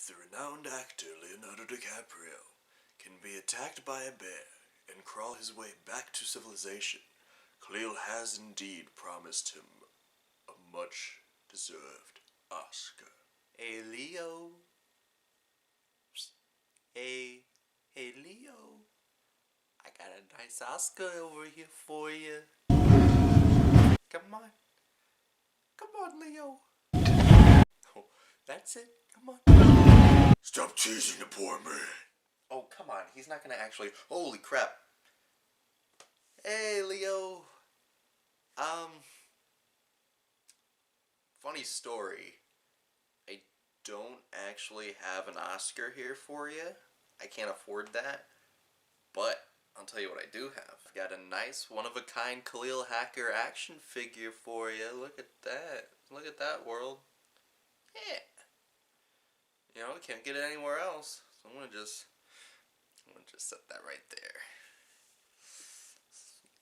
If the renowned actor Leonardo DiCaprio can be attacked by a bear and crawl his way back to civilization, Khalil has indeed promised him a much-deserved Oscar. Hey, Leo. Psst. Hey, Leo. I got a nice Oscar over here for you. Come on. Come on, Leo. Oh, that's it. Come on. Stop teasing the poor man. Oh, come on. He's not gonna actually... Holy crap. Hey, Leo. Funny story. I don't actually have an Oscar here for you. I can't afford that. But I'll tell you what I do have. I've got a nice, one-of-a-kind Khalil Hacker action figure for you. Look at that. Look at that, world. Yeah. You know, can't get it anywhere else. So I'm gonna just set that right there.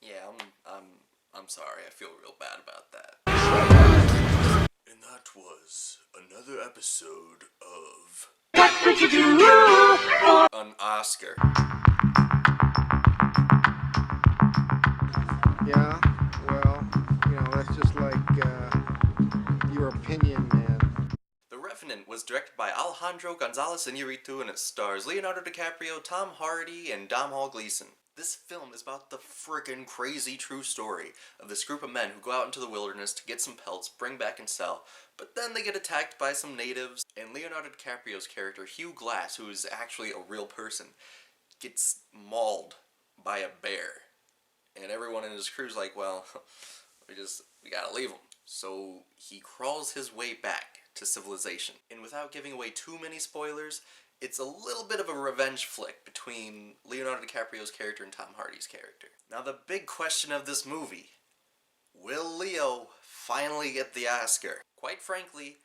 Yeah, I'm sorry. I feel real bad about that. And that was another episode of What Would You Do? An Oscar. Yeah, well, you know, that's just like your opinion, man. The Revenant was directed by Alejandro Gonzalez Iñárritu, and it stars Leonardo DiCaprio, Tom Hardy, and Domhnall Gleeson. This film is about the friggin' crazy true story of this group of men who go out into the wilderness to get some pelts, bring back and sell, but then they get attacked by some natives, and Leonardo DiCaprio's character, Hugh Glass, who is actually a real person, gets mauled by a bear. And everyone in his crew's like, well, we gotta leave him. So he crawls his way back to civilization. And without giving away too many spoilers, it's a little bit of a revenge flick between Leonardo DiCaprio's character and Tom Hardy's character. Now the big question of this movie, will Leo finally get the Oscar? Quite frankly,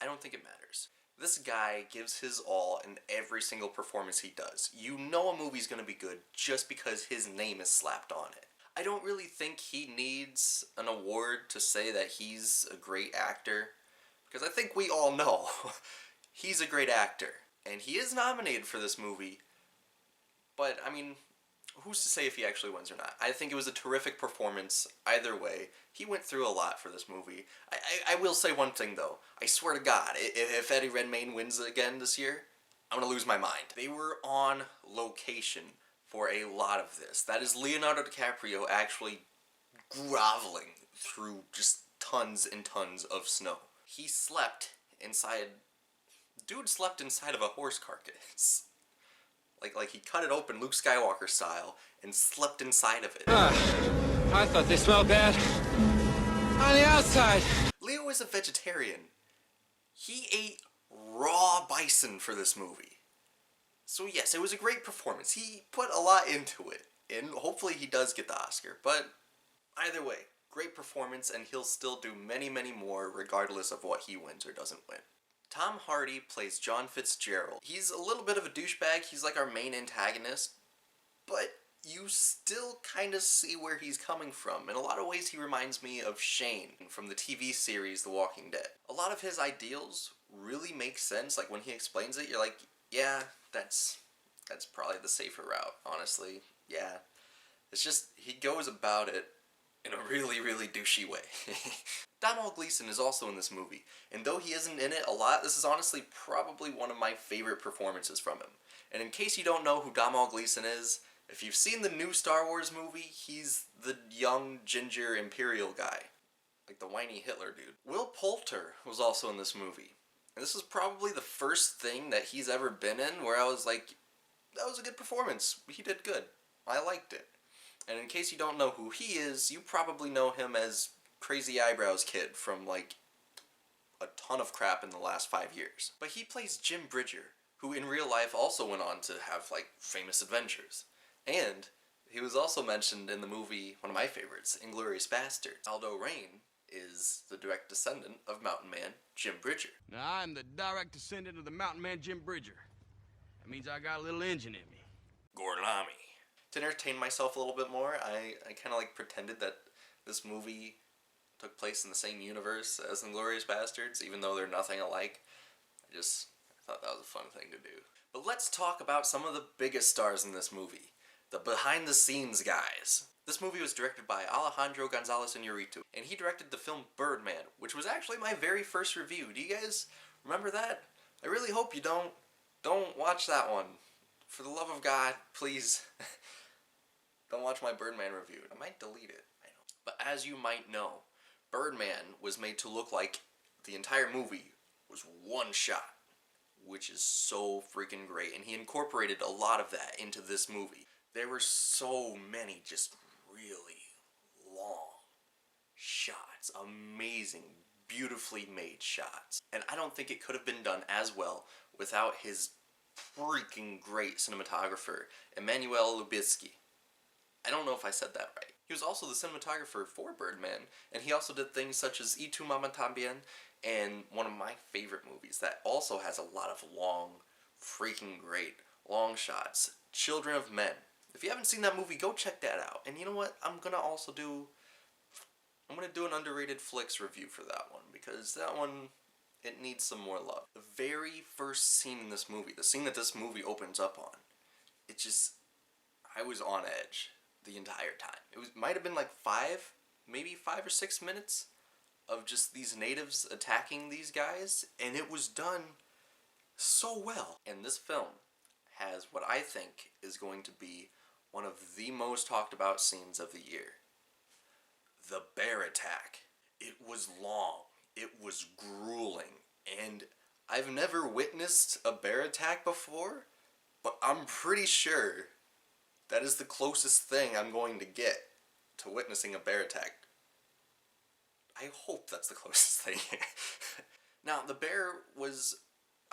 I don't think it matters. This guy gives his all in every single performance he does. You know a movie's gonna be good just because his name is slapped on it. I don't really think he needs an award to say that he's a great actor, because I think we all know he's a great actor. And he is nominated for this movie, but I mean, who's to say if he actually wins or not? I think it was a terrific performance either way. He went through a lot for this movie. I will say one thing though. I swear to God, if Eddie Redmayne wins again this year, I'm gonna lose my mind. They were on location for a lot of this. That is Leonardo DiCaprio actually groveling through just tons and tons of snow. He slept inside... Dude slept inside of a horse carcass. Like he cut it open Luke Skywalker style and slept inside of it. I thought they smelled bad on the outside. Leo is a vegetarian. He ate raw bison for this movie. So yes, it was a great performance. He put a lot into it, and hopefully he does get the Oscar. But either way, great performance, and he'll still do many, many more regardless of what he wins or doesn't win. Tom Hardy plays John Fitzgerald. He's a little bit of a douchebag. He's like our main antagonist, but you still kind of see where he's coming from. In a lot of ways, he reminds me of Shane from the TV series The Walking Dead. A lot of his ideals really make sense. Like when he explains it, you're like, yeah, that's probably the safer route, honestly. Yeah. It's just, he goes about it in a really, really douchey way. Domhnall Gleeson is also in this movie, and though he isn't in it a lot, this is honestly probably one of my favorite performances from him. And in case you don't know who Domhnall Gleeson is, if you've seen the new Star Wars movie, he's the young ginger Imperial guy. Like the whiny Hitler dude. Will Poulter was also in this movie. And this is probably the first thing that he's ever been in where I was like, that was a good performance. He did good. I liked it. And in case you don't know who he is, you probably know him as Crazy Eyebrows Kid from like a ton of crap in the last 5 years. But he plays Jim Bridger, who in real life also went on to have like famous adventures. And he was also mentioned in the movie, one of my favorites, Inglourious Basterds. Aldo Rain is the direct descendant of Mountain Man Jim Bridger. Now, I'm the direct descendant of the mountain man Jim Bridger. That means I got a little engine in me. Gorlami. To entertain myself a little bit more, I kind of like pretended that this movie took place in the same universe as Inglourious Basterds, even though they're nothing alike. I thought that was a fun thing to do. But let's talk about some of the biggest stars in this movie. The behind the scenes guys. This movie was directed by Alejandro Gonzalez Iñárritu, and he directed the film Birdman, which was actually my very first review. Do you guys remember that? I really hope you don't. Don't watch that one. For the love of God, please. Don't watch my Birdman review. I might delete it. I know. But as you might know, Birdman was made to look like the entire movie was one shot, which is so freaking great. And he incorporated a lot of that into this movie. There were so many just really long shots. Amazing, beautifully made shots. And I don't think it could have been done as well without his freaking great cinematographer, Emmanuel Lubezki. I don't know if I said that right. He was also the cinematographer for Birdman, and he also did things such as Y Tu Mama Tambien, and one of my favorite movies that also has a lot of long, freaking great, long shots, Children of Men. If you haven't seen that movie, go check that out. And you know what? I'm gonna do an underrated flicks review for that one, because that one, it needs some more love. The very first scene in this movie, the scene that this movie opens up on, I was on edge the entire time. Might have been like 5 or 6 minutes of just these natives attacking these guys, and it was done so well. And this film has what I think is going to be one of the most talked about scenes of the year. The bear attack. It was long. It was grueling. And I've never witnessed a bear attack before, but I'm pretty sure that is the closest thing I'm going to get to witnessing a bear attack. I hope that's the closest thing. Now, the bear was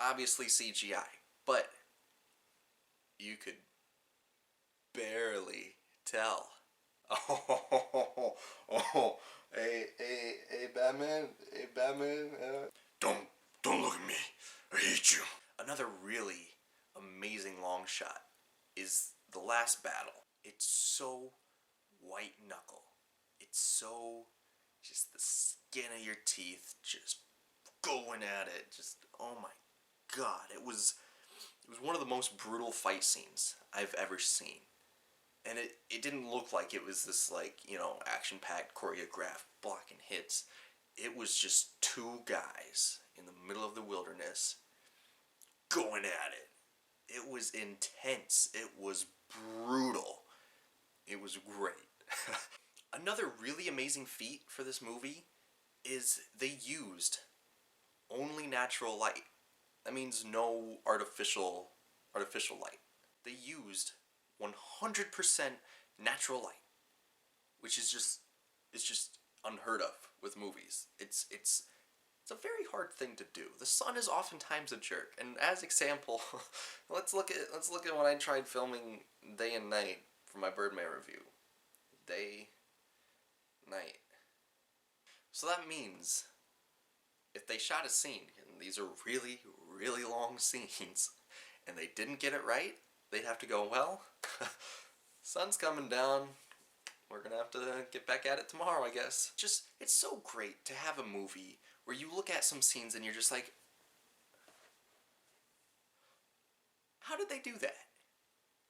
obviously CGI, but you could barely tell. Hey, Batman, Don't look at me. I hate you. Another really amazing long shot is the last battle. It's so white knuckle. It's so just the skin of your teeth just going at it. Just, oh my God. It was one of the most brutal fight scenes I've ever seen. And it didn't look like it was this, like, action-packed, choreographed blocking hits. It was just two guys in the middle of the wilderness going at it. It was intense. It was brutal. It was great. Another really amazing feat for this movie is they used only natural light. That means no artificial light. They used 100% natural light, which is just unheard of with movies. It's a very hard thing to do. The sun is oftentimes a jerk, and as example, let's look at when I tried filming day and night for my Birdman review. Day, night. So that means if they shot a scene, and these are really, really long scenes, and they didn't get it right, they'd have to go, well, sun's coming down. We're gonna have to get back at it tomorrow, I guess. It's so great to have a movie where you look at some scenes and you're just like, how did they do that?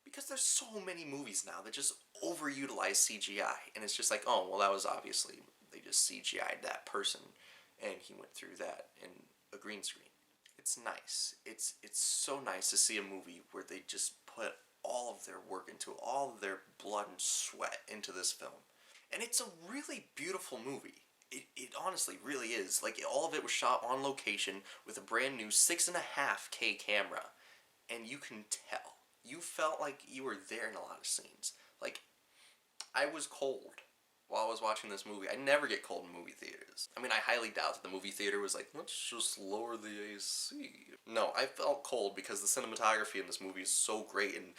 Because there's so many movies now that just overutilize CGI, and it's just like, oh, well, that was obviously, they just CGI'd that person, and he went through that in a green screen. It's nice. It's so nice to see a movie where they just put all of their work into, all of their blood and sweat into this film. And it's a really beautiful movie. It honestly really is. Like, all of it was shot on location with a brand new 6.5K camera. And you can tell. You felt like you were there in a lot of scenes. Like, I was cold while I was watching this movie. I never get cold in movie theaters. I mean, I highly doubt that the movie theater was like, let's just lower the AC. No, I felt cold because the cinematography in this movie is so great, and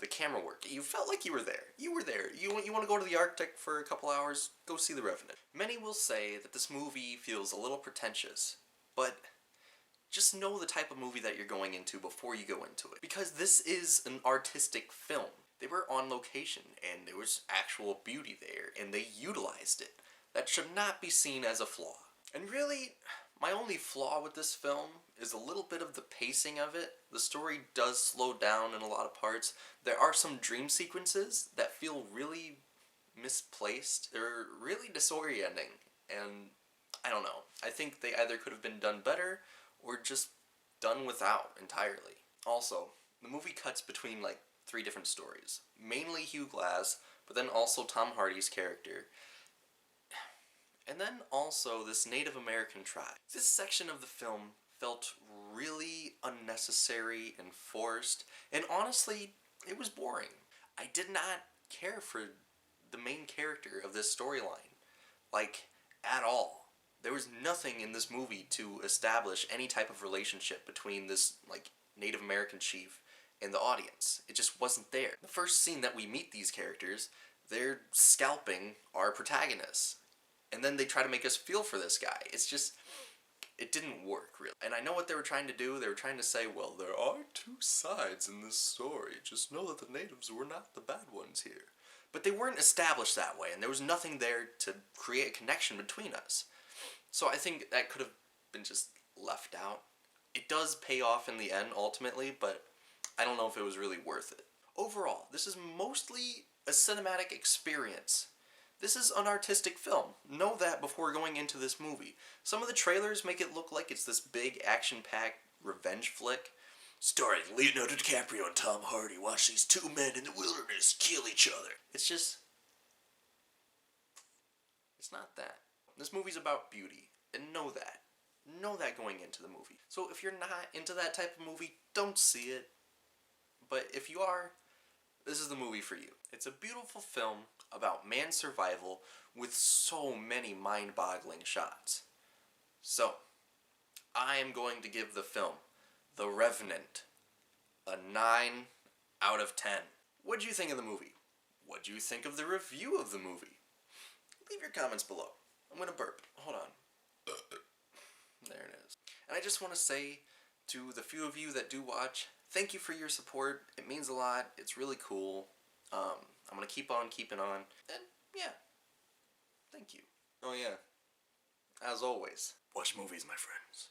the camera work. You felt like you were there. You were there. You want to go to the Arctic for a couple hours? Go see The Revenant. Many will say that this movie feels a little pretentious, but just know the type of movie that you're going into before you go into it. Because this is an artistic film. They were on location, and there was actual beauty there, and they utilized it. That should not be seen as a flaw. And really, My only flaw with this film is a little bit of the pacing of it. The story does slow down in a lot of parts. There are some dream sequences that feel really misplaced. They're really disorienting, and I don't know. I think they either could have been done better or just done without entirely. Also, the movie cuts between like 3 different stories. Mainly Hugh Glass, but then also Tom Hardy's character. And then also this Native American tribe. This section of the film felt really unnecessary and forced, and honestly, it was boring. I did not care for the main character of this storyline, like, at all. There was nothing in this movie to establish any type of relationship between this, like, Native American chief and the audience. It just wasn't there. The first scene that we meet these characters, they're scalping our protagonists. And then they try to make us feel for this guy. It's just, it didn't work, really. And I know what they were trying to do. They were trying to say, well, there are 2 sides in this story. Just know that the natives were not the bad ones here. But they weren't established that way, and there was nothing there to create a connection between us. So I think that could have been just left out. It does pay off in the end, ultimately, but I don't know if it was really worth it. Overall, this is mostly a cinematic experience. This is an artistic film. Know that before going into this movie. Some of the trailers make it look like it's this big, action-packed revenge flick. Starring Leonardo DiCaprio and Tom Hardy watch these 2 men in the wilderness kill each other. It's just... it's not that. This movie's about beauty, and know that. Know that going into the movie. So if you're not into that type of movie, don't see it. But if you are, this is the movie for you. It's a beautiful film about man's survival with so many mind-boggling shots. So, I am going to give the film, The Revenant, a 9 out of 10. What'd you think of the movie? What'd you think of the review of the movie? Leave your comments below. I'm gonna burp. Hold on. There it is. And I just want to say to the few of you that do watch, thank you for your support. It means a lot. It's really cool. I'm gonna keep on keeping on. And yeah, thank you. Oh yeah, as always, watch movies, my friends.